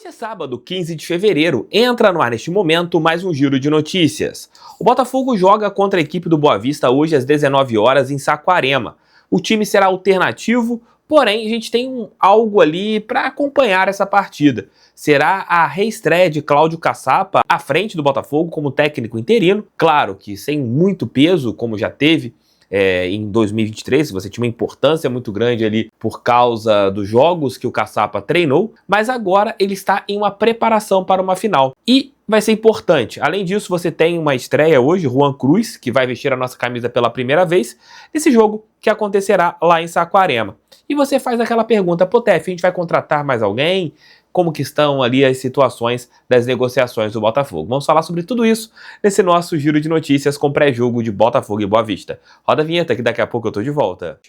Hoje é sábado, 15 de fevereiro. Entra no ar neste momento mais um giro de notícias. O Botafogo joga contra a equipe do Boa Vista hoje às 19 horas em Saquarema. O time será alternativo, porém a gente tem algo ali para acompanhar essa partida. Será a reestreia de Cláudio Caçapa à frente do Botafogo como técnico interino. Claro que sem muito peso, como já teve em 2023, você tinha uma importância muito grande ali por causa dos jogos que o Caçapa treinou, mas agora ele está em uma preparação para uma final. E vai ser importante. Além disso, você tem uma estreia hoje, Juan Cruz, que vai vestir a nossa camisa pela primeira vez, nesse jogo que acontecerá lá em Saquarema. E você faz aquela pergunta, pô, Tef, a gente vai contratar mais alguém? Como que estão ali as situações das negociações do Botafogo? Vamos falar sobre tudo isso nesse nosso giro de notícias com pré-jogo de Botafogo e Boa Vista. Roda a vinheta que daqui a pouco eu tô de volta.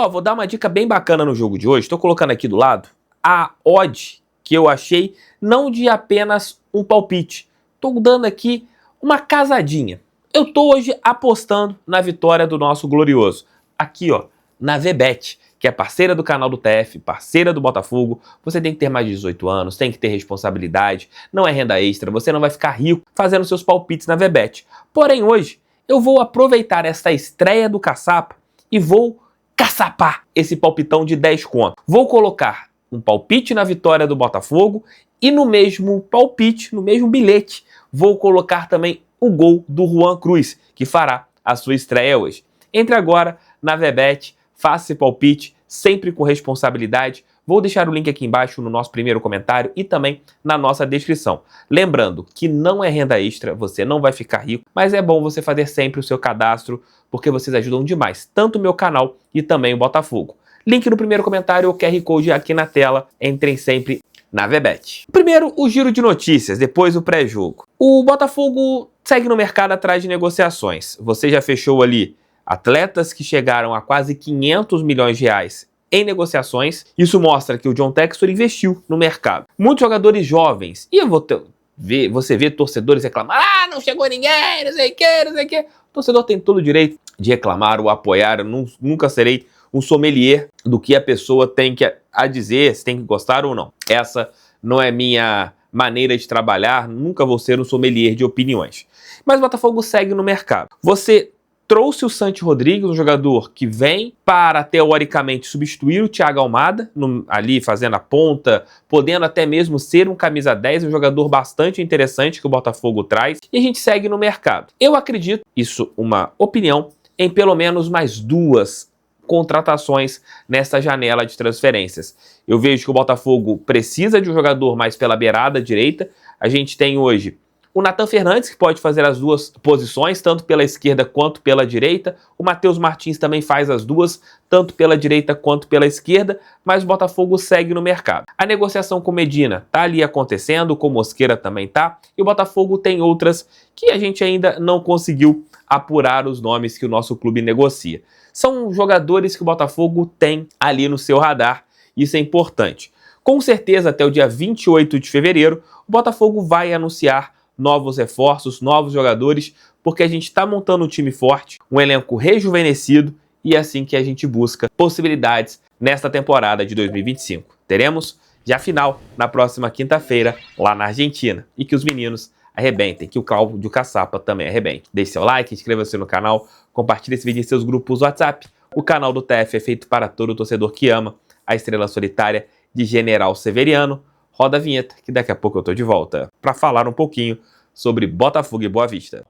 Vou dar uma dica bem bacana no jogo de hoje. Estou colocando aqui do lado a odd que eu achei, não de apenas um palpite. Estou dando aqui uma casadinha. Eu tô hoje apostando na vitória do nosso glorioso. Aqui, na VBet, que é parceira do canal do TF, parceira do Botafogo. Você tem que ter mais de 18 anos, tem que ter responsabilidade, não é renda extra, você não vai ficar rico fazendo seus palpites na VBet. Porém, hoje, eu vou aproveitar esta estreia do Caçapa e vou caçapar esse palpitão de 10 conto. Vou colocar um palpite na vitória do Botafogo e no mesmo palpite, no mesmo bilhete, vou colocar também o gol do Juan Cruz, que fará a sua estreia hoje. Entre agora na VBet, faça esse palpite, sempre com responsabilidade. Vou deixar o link aqui embaixo no nosso primeiro comentário e também na nossa descrição. Lembrando que não é renda extra, você não vai ficar rico, mas é bom você fazer sempre o seu cadastro, porque vocês ajudam demais, tanto o meu canal e também o Botafogo. Link no primeiro comentário, o QR Code aqui na tela, entrem sempre na VBet. Primeiro, o giro de notícias, depois o pré-jogo. O Botafogo segue no mercado atrás de negociações. Você já fechou ali atletas que chegaram a quase 500 milhões de reais em negociações. Isso mostra que o John Textor investiu no mercado. Muitos jogadores jovens. E você vê torcedores reclamar, não chegou ninguém, não sei o que, não sei o que. O torcedor tem todo o direito de reclamar ou apoiar. Eu nunca serei um sommelier do que a pessoa tem a dizer, se tem que gostar ou não. Essa não é minha maneira de trabalhar, nunca vou ser um sommelier de opiniões. Mas o Botafogo segue no mercado. Você trouxe o Santi Rodrigues, um jogador que vem para, teoricamente, substituir o Thiago Almada, ali fazendo a ponta, podendo até mesmo ser um camisa 10, um jogador bastante interessante que o Botafogo traz, e a gente segue no mercado. Eu acredito, isso uma opinião, em pelo menos mais 2 contratações nessa janela de transferências. Eu vejo que o Botafogo precisa de um jogador mais pela beirada direita. A gente tem hoje o Nathan Fernandes, que pode fazer as duas posições, tanto pela esquerda quanto pela direita. O Matheus Martins também faz as duas, tanto pela direita quanto pela esquerda, mas o Botafogo segue no mercado. A negociação com Medina tá ali acontecendo, com Mosquera também tá, e o Botafogo tem outras que a gente ainda não conseguiu apurar os nomes que o nosso clube negocia. São jogadores que o Botafogo tem ali no seu radar, isso é importante. Com certeza, até o dia 28 de fevereiro, o Botafogo vai anunciar novos reforços, novos jogadores, porque a gente está montando um time forte, um elenco rejuvenescido, e é assim que a gente busca possibilidades nesta temporada de 2025. Teremos já a final na próxima quinta-feira, lá na Argentina, e que os meninos arrebentem, que o Cláudio Caçapa também arrebente. Deixe seu like, inscreva-se no canal, compartilhe esse vídeo em seus grupos WhatsApp. O canal do TF é feito para todo torcedor que ama a estrela solitária de General Severiano. Roda a vinheta, que daqui a pouco eu tô de volta para falar um pouquinho sobre Botafogo e Boa Vista.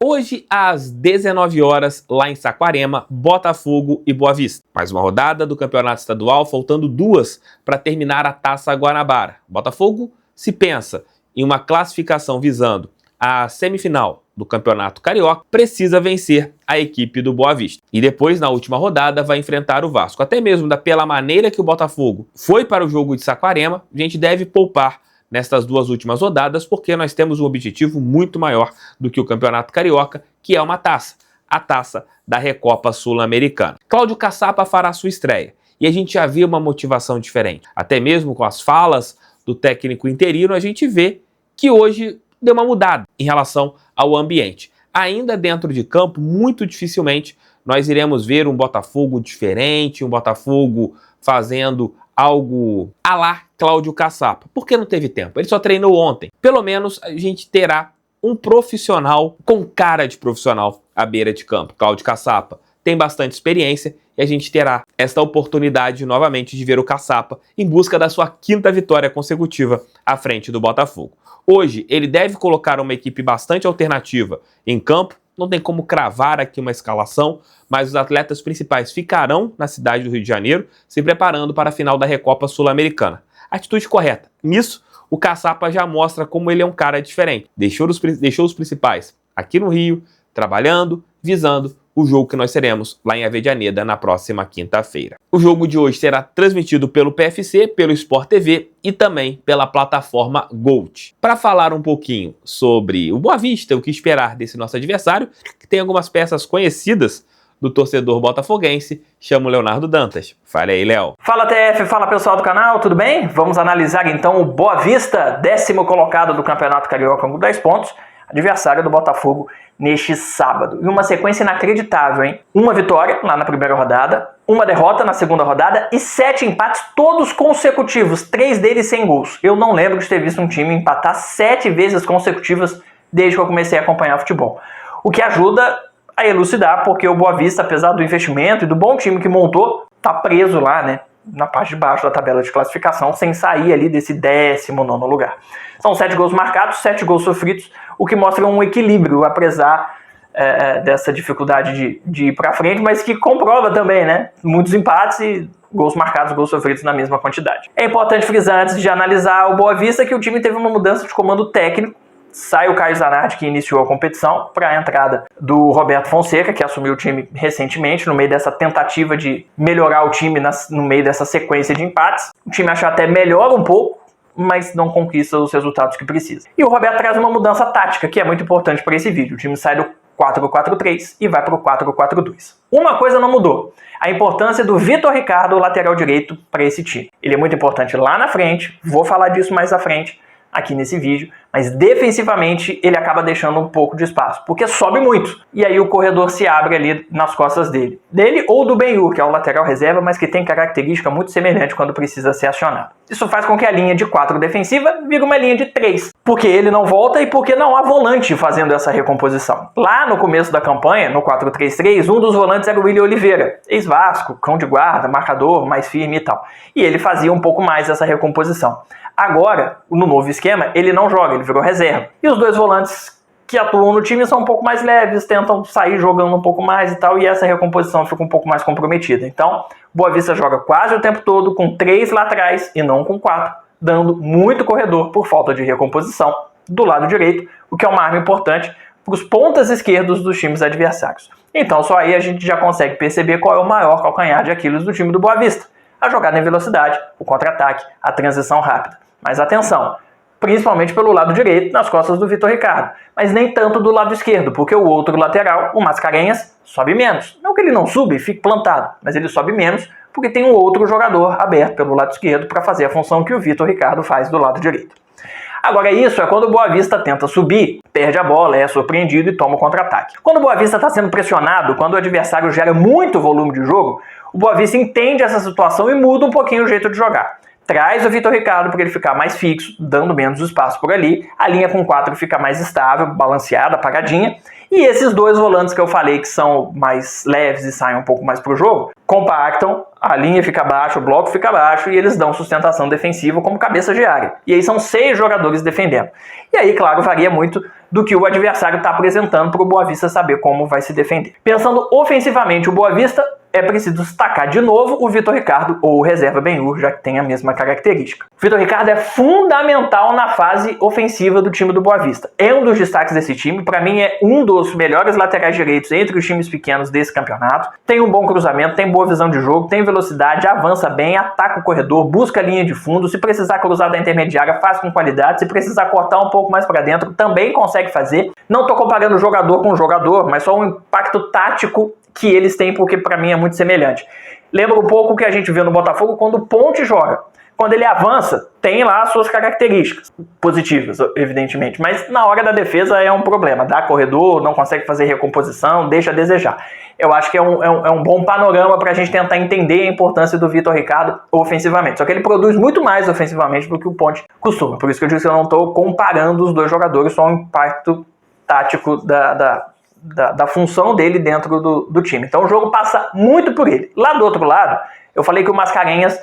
Hoje, às 19 horas, lá em Saquarema, Botafogo e Boa Vista. Mais uma rodada do Campeonato Estadual, faltando 2 para terminar a Taça Guanabara. Botafogo se pensa em uma classificação visando a semifinal do Campeonato Carioca, precisa vencer a equipe do Boa Vista. E depois, na última rodada, vai enfrentar o Vasco. Até mesmo pela maneira que o Botafogo foi para o jogo de Saquarema, a gente deve poupar nestas 2 últimas rodadas, porque nós temos um objetivo muito maior do que o Campeonato Carioca, que é uma taça, a taça da Recopa Sul-Americana. Cláudio Caçapa fará sua estreia. e a gente já vê uma motivação diferente. Até mesmo com as falas do técnico interino, a gente vê que hoje deu uma mudada em relação ao ambiente. Ainda dentro de campo, muito dificilmente nós iremos ver um Botafogo diferente, um Botafogo fazendo algo à la Cláudio Caçapa, porque não teve tempo. Ele só treinou ontem. Pelo menos a gente terá um profissional com cara de profissional à beira de campo. Cláudio Caçapa tem bastante experiência e a gente terá esta oportunidade novamente de ver o Caçapa em busca da sua 5ª vitória consecutiva à frente do Botafogo. Hoje ele deve colocar uma equipe bastante alternativa em campo. Não tem como cravar aqui uma escalação, mas os atletas principais ficarão na cidade do Rio de Janeiro, se preparando para a final da Recopa Sul-Americana. Atitude correta. Nisso, o Caçapa já mostra como ele é um cara diferente. Deixou os principais aqui no Rio, trabalhando, visando o jogo que nós teremos lá em Avejaneda na próxima quinta-feira. O jogo de hoje será transmitido pelo PFC, pelo Sport TV e também pela plataforma Gold. Para falar um pouquinho sobre o Boa Vista, o que esperar desse nosso adversário, que tem algumas peças conhecidas do torcedor botafoguense, chamo o Leonardo Dantas. Fala aí, Léo. Fala, TF, fala pessoal do canal, tudo bem? Vamos analisar então o Boa Vista, 10º colocado do Campeonato Carioca com 10 pontos, adversário do Botafogo neste sábado. E uma sequência inacreditável, hein? Uma vitória lá na primeira rodada, uma derrota na segunda rodada e 7 empates todos consecutivos, 3 deles sem gols. Eu não lembro de ter visto um time empatar 7 vezes consecutivas desde que eu comecei a acompanhar futebol. O que ajuda a elucidar, porque o Boa Vista, apesar do investimento e do bom time que montou, tá preso lá, né, na parte de baixo da tabela de classificação, sem sair ali desse 19º lugar. São 7 gols marcados, 7 gols sofridos, o que mostra um equilíbrio, apesar dessa dificuldade de ir para frente, mas que comprova também, né, muitos empates e gols marcados, gols sofridos na mesma quantidade. É importante frisar, antes de analisar o Boa Vista, que o time teve uma mudança de comando técnico. Sai o Caio Zanardi, que iniciou a competição, para a entrada do Roberto Fonseca, que assumiu o time recentemente, no meio dessa tentativa de melhorar o time no meio dessa sequência de empates. O time acho até melhora um pouco, mas não conquista os resultados que precisa. E o Roberto traz uma mudança tática, que é muito importante para esse vídeo. O time sai do 4-4-3 e vai para o 4-4-2. Uma coisa não mudou: a importância do Vitor Ricardo, lateral direito, para esse time. Ele é muito importante lá na frente, vou falar disso mais à frente, aqui nesse vídeo, mas defensivamente ele acaba deixando um pouco de espaço, porque sobe muito, e aí o corredor se abre ali nas costas dele ou do Ben-Hur, que é o lateral reserva, mas que tem característica muito semelhante quando precisa ser acionado. Isso faz com que a linha de 4 defensiva vire uma linha de 3, porque ele não volta e porque não há volante fazendo essa recomposição. Lá no começo da campanha, no 4-3-3, um dos volantes era o William Oliveira, ex-Vasco, cão de guarda, marcador, mais firme e tal, e ele fazia um pouco mais essa recomposição. Agora, no novo esquema, ele não joga, ele virou reserva. E os dois volantes que atuam no time são um pouco mais leves, tentam sair jogando um pouco mais e tal, e essa recomposição fica um pouco mais comprometida. Então, Boa Vista joga quase o tempo todo com 3 laterais e não com 4, dando muito corredor por falta de recomposição do lado direito, o que é uma arma importante para os pontas esquerdos dos times adversários. Então, só aí a gente já consegue perceber qual é o maior calcanhar de Aquiles do time do Boa Vista: a jogada em velocidade, o contra-ataque, a transição rápida. Mas atenção, principalmente pelo lado direito, nas costas do Vitor Ricardo, mas nem tanto do lado esquerdo, porque o outro lateral, o Mascarenhas, sobe menos. Não que ele não suba e fique plantado, mas ele sobe menos porque tem um outro jogador aberto pelo lado esquerdo para fazer a função que o Vitor Ricardo faz do lado direito. Agora, isso é quando o Boa Vista tenta subir, perde a bola, é surpreendido e toma o contra-ataque. Quando o Boa Vista está sendo pressionado, quando o adversário gera muito volume de jogo, o Boa Vista entende essa situação e muda um pouquinho o jeito de jogar. Traz o Vitor Ricardo para ele ficar mais fixo, dando menos espaço por ali. A linha com 4 fica mais estável, balanceada, paradinha. E esses dois volantes que eu falei que são mais leves e saem um pouco mais pro jogo, compactam, a linha fica baixa, o bloco fica baixo e eles dão sustentação defensiva como cabeça de área. E aí são 6 jogadores defendendo. E aí, claro, varia muito do que o adversário está apresentando para o Boa Vista saber como vai se defender. Pensando ofensivamente, o Boa Vista é preciso destacar de novo o Vitor Ricardo ou o reserva Ben-Hur, já que tem a mesma característica. O Vitor Ricardo é fundamental na fase ofensiva do time do Boa Vista. É um dos destaques desse time, para mim é um dos melhores laterais direitos entre os times pequenos desse campeonato. Tem um bom cruzamento, tem boa visão de jogo, tem velocidade, avança bem, ataca o corredor, busca a linha de fundo, se precisar cruzar da intermediária faz com qualidade, se precisar cortar um pouco mais para dentro também consegue fazer. Não estou comparando jogador com jogador, mas só um impacto tático que eles têm, porque para mim é muito semelhante. Lembra um pouco o que a gente vê no Botafogo quando o Ponte joga. Quando ele avança, tem lá as suas características positivas, evidentemente, mas na hora da defesa é um problema. Dá corredor, não consegue fazer recomposição, deixa a desejar. Eu acho que é um bom panorama para a gente tentar entender a importância do Vitor Ricardo ofensivamente. Só que ele produz muito mais ofensivamente do que o Ponte costuma. Por isso que eu disse que eu não estou comparando os dois jogadores, só o impacto tático da função dele dentro do time. Então o jogo passa muito por ele. Lá do outro lado, eu falei que o Mascarenhas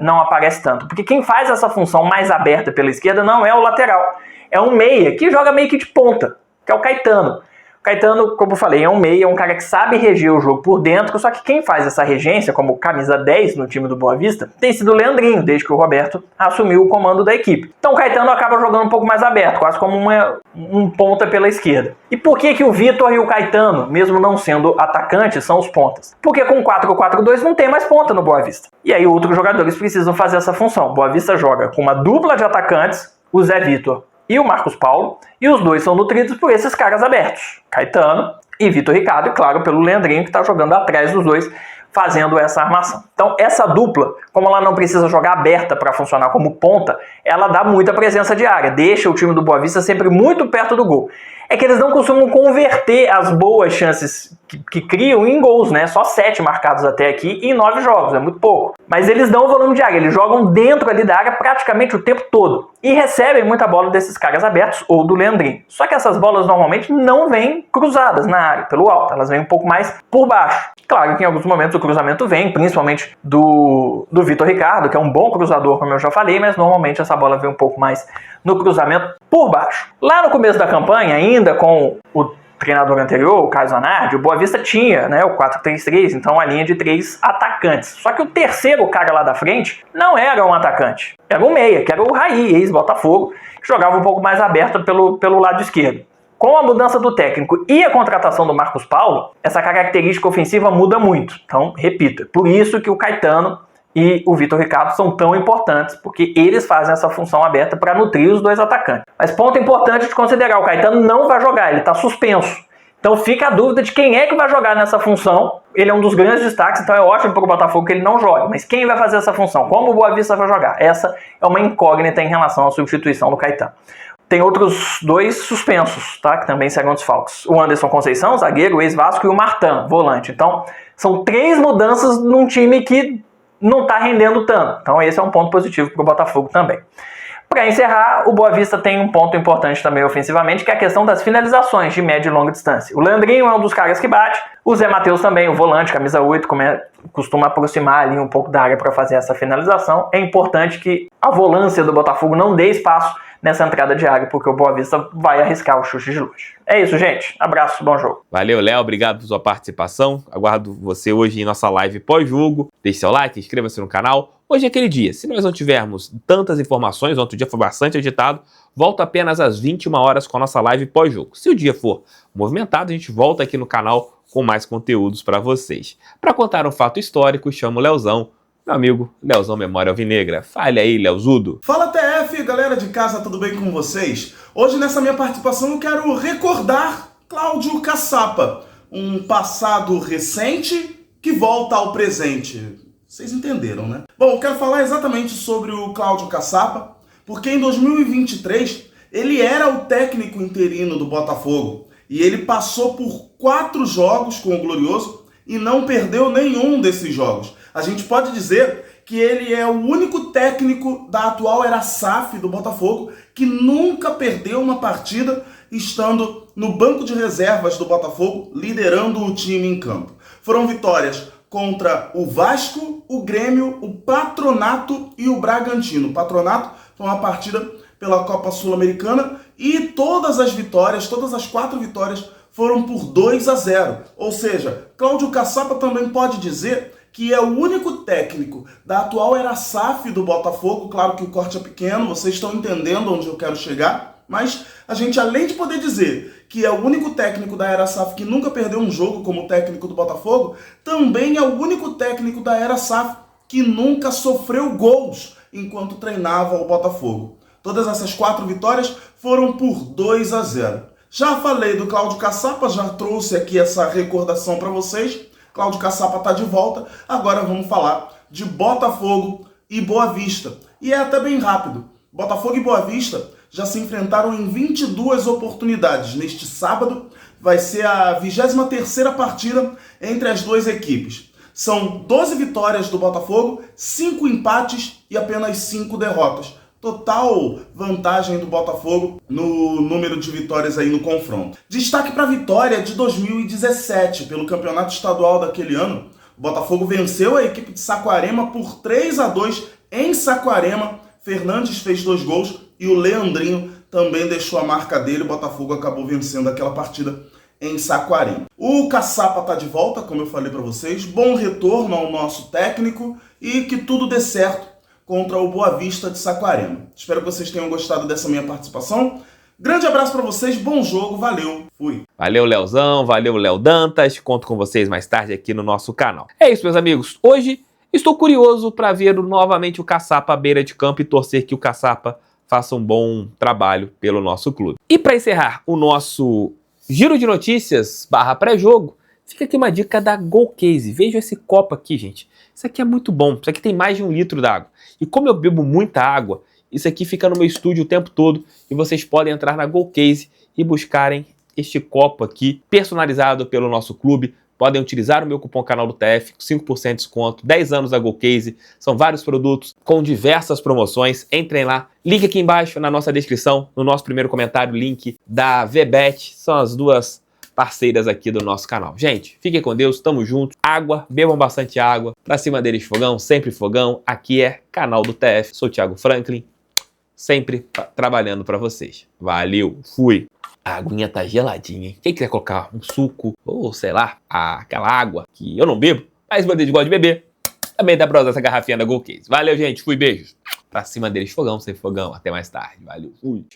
não aparece tanto, porque quem faz essa função mais aberta pela esquerda não é o lateral, é um meia que joga meio que de ponta, que é o Caetano. O Caetano, como eu falei, é um meia, é um cara que sabe reger o jogo por dentro, só que quem faz essa regência, como camisa 10 no time do Boa Vista, tem sido o Leandrinho, desde que o Roberto assumiu o comando da equipe. Então o Caetano acaba jogando um pouco mais aberto, quase como um ponta pela esquerda. E por que o Vitor e o Caetano, mesmo não sendo atacantes, são os pontas? Porque com 4-4-2 não tem mais ponta no Boa Vista. E aí outros jogadores precisam fazer essa função. O Boa Vista joga com uma dupla de atacantes, o Zé Vitor e o Marcos Paulo, e os dois são nutridos por esses caras abertos, Caetano e Vitor Ricardo, e claro, pelo Leandrinho que está jogando atrás dos dois, fazendo essa armação. Então essa dupla, como ela não precisa jogar aberta para funcionar como ponta, ela dá muita presença de área, deixa o time do Boa Vista sempre muito perto do gol. É que eles não costumam converter as boas chances que criam em gols, né? Só 7 marcados até aqui em 9 jogos, é muito pouco. Mas eles dão volume de área, eles jogam dentro ali da área praticamente o tempo todo. E recebem muita bola desses caras abertos ou do Leandrinho. Só que essas bolas normalmente não vêm cruzadas na área, pelo alto, elas vêm um pouco mais por baixo. Claro que em alguns momentos o cruzamento vem, principalmente do Vitor Ricardo, que é um bom cruzador, como eu já falei, mas normalmente essa bola vem um pouco mais no cruzamento por baixo. Lá no começo da campanha, ainda com o treinador anterior, o Caio Zanardi, o Boa Vista tinha, né, o 4-3-3, então a linha de 3 atacantes. Só que o terceiro cara lá da frente não era um atacante, era um meia, que era o Raí, ex-Botafogo, que jogava um pouco mais aberto pelo lado esquerdo. Com a mudança do técnico e a contratação do Marcos Paulo, essa característica ofensiva muda muito. Então, repita, por isso que o Caetano e o Vitor Ricardo são tão importantes, porque eles fazem essa função aberta para nutrir os dois atacantes. Mas ponto importante de considerar, o Caetano não vai jogar, ele está suspenso. Então fica a dúvida de quem é que vai jogar nessa função. Ele é um dos grandes destaques, então é ótimo para o Botafogo que ele não jogue. Mas quem vai fazer essa função? Como o Boa Vista vai jogar? Essa é uma incógnita em relação à substituição do Caetano. Tem outros 2 suspensos, tá? Que também serão desfalques. O Anderson Conceição, zagueiro, o ex-Vasco, e o Martã, volante. Então, são 3 mudanças num time que não está rendendo tanto. Então, esse é um ponto positivo para o Botafogo também. Para encerrar, o Boa Vista tem um ponto importante também ofensivamente, que é a questão das finalizações de média e longa distância. O Leandrinho é um dos caras que bate, o Zé Matheus também, o volante, camisa 8, costuma aproximar ali um pouco da área para fazer essa finalização. É importante que a volância do Botafogo não dê espaço nessa entrada de área, porque o Boa Vista vai arriscar o chute de longe. É isso, gente. Abraço, bom jogo. Valeu, Léo. Obrigado por sua participação. Aguardo você hoje em nossa live pós-jogo. Deixe seu like, inscreva-se no canal. Hoje é aquele dia. Se nós não tivermos tantas informações, ontem o dia foi bastante agitado, volto apenas às 21 horas com a nossa live pós-jogo. Se o dia for movimentado, a gente volta aqui no canal com mais conteúdos para vocês. Para contar um fato histórico, chamo o Leozão, meu amigo Leozão Memória Alvinegra. Fale aí, Leozudo. Fala TF, galera de casa, tudo bem com vocês? Hoje nessa minha participação eu quero recordar Cláudio Caçapa, um passado recente que volta ao presente. Vocês entenderam, né? Bom, eu quero falar exatamente sobre o Cláudio Caçapa, porque em 2023 ele era o técnico interino do Botafogo e ele passou por 4 jogos com o Glorioso e não perdeu nenhum desses jogos. A gente pode dizer que ele é o único técnico da atual era SAF do Botafogo que nunca perdeu uma partida estando no banco de reservas do Botafogo, liderando o time em campo. Foram vitórias contra o Vasco, o Grêmio, o Patronato e o Bragantino. O Patronato foi uma partida pela Copa Sul-Americana e todas as vitórias, todas as 4 vitórias foram por 2-0. Ou seja, Cláudio Caçapa também pode dizer que é o único técnico da atual era SAF do Botafogo. Claro que o corte é pequeno, vocês estão entendendo onde eu quero chegar, mas a gente, além de poder dizer que é o único técnico da era SAF que nunca perdeu um jogo como técnico do Botafogo, também é o único técnico da era SAF que nunca sofreu gols enquanto treinava o Botafogo. Todas essas 4 vitórias foram por 2-0. Já falei do Cláudio Caçapa, já trouxe aqui essa recordação para vocês. Cláudio Caçapa tá de volta, agora vamos falar de Botafogo e Boa Vista. E é até bem rápido. Botafogo e Boa Vista já se enfrentaram em 22 oportunidades. Neste sábado vai ser a 23ª partida entre as duas equipes. São 12 vitórias do Botafogo, 5 empates e apenas 5 derrotas. Total vantagem do Botafogo no número de vitórias aí no confronto. Destaque para a vitória de 2017, pelo campeonato estadual daquele ano. O Botafogo venceu a equipe de Saquarema por 3-2 em Saquarema. Fernandes fez 2 gols e o Leandrinho também deixou a marca dele. O Botafogo acabou vencendo aquela partida em Saquarema. O Caçapa tá de volta, como eu falei para vocês. Bom retorno ao nosso técnico e que tudo dê certo contra o Boa Vista de Saquarema. Espero que vocês tenham gostado dessa minha participação. Grande abraço para vocês, bom jogo, valeu, fui. Valeu, Leozão, valeu, Léo Dantas. Conto com vocês mais tarde aqui no nosso canal. É isso, meus amigos. Hoje estou curioso para ver novamente o Caçapa à beira de campo e torcer que o Caçapa faça um bom trabalho pelo nosso clube. E para encerrar o nosso giro de notícias / pré-jogo, fica aqui uma dica da Golcase. Vejam esse copo aqui, gente. Isso aqui é muito bom. Isso aqui tem mais de 1 litro d'água. E como eu bebo muita água, isso aqui fica no meu estúdio o tempo todo e vocês podem entrar na Golcase e buscarem este copo aqui personalizado pelo nosso clube. Podem utilizar o meu cupom canal do TF, 5% de desconto, 10 anos da Golcase. São vários produtos com diversas promoções. Entrem lá. Link aqui embaixo na nossa descrição, no nosso primeiro comentário, link da VBet. São as duas parceiras aqui do nosso canal. Gente, fiquem com Deus, tamo junto. Água, bebam bastante água. Pra cima deles fogão, sempre fogão. Aqui é canal do TF. Sou o Thiago Franklin, sempre trabalhando pra vocês. Valeu, fui. A aguinha tá geladinha, hein? Quem quiser colocar um suco ou, sei lá, aquela água que eu não bebo, mas bandeja gosta de beber, também dá pra usar essa garrafinha da Golcase. Valeu, gente. Fui, beijos. Pra cima deles fogão, sempre fogão. Até mais tarde. Valeu, fui.